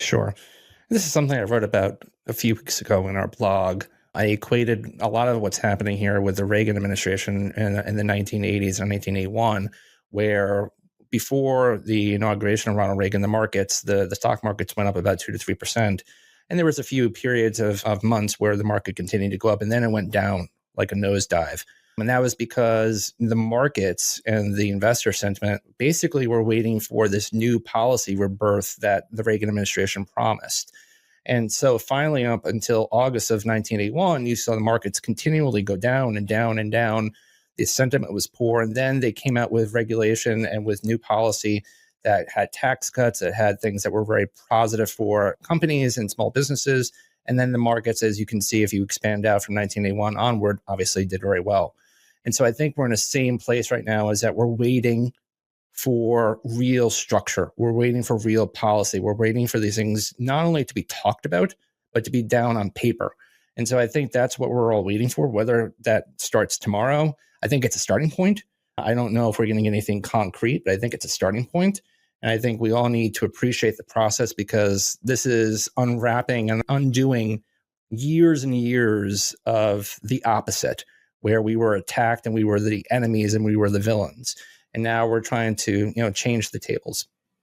Sure. This is something I wrote about a few weeks ago in our blog. I equated a lot of what's happening here with the Reagan administration in the 1980s and 1981, where before the inauguration of Ronald Reagan, the stock markets went up about 2 to 3%. And there was a few periods of months where the market continued to go up, and then it went down like a nosedive. And that was because the markets and the investor sentiment basically were waiting for this new policy rebirth that the Reagan administration promised. And so finally, up until August of 1981, you saw the markets continually go down and down and down. The sentiment was poor. And then they came out with regulation and with new policy that had tax cuts, that had things that were very positive for companies and small businesses. And then the markets, as you can see, if you expand out from 1981 onward, obviously did very well. And so I think we're in the same place right now, is that we're waiting for real structure. We're waiting for real policy. We're waiting for these things not only to be talked about, but to be down on paper. And so I think that's what we're all waiting for. Whether that starts tomorrow, I think it's a starting point. I don't know if we're going to get anything concrete, but I think it's a starting point. And I think we all need to appreciate the process, because this is unwrapping and undoing years and years of the opposite, where we were attacked and we were the enemies and we were the villains. And now we're trying to, change the tables.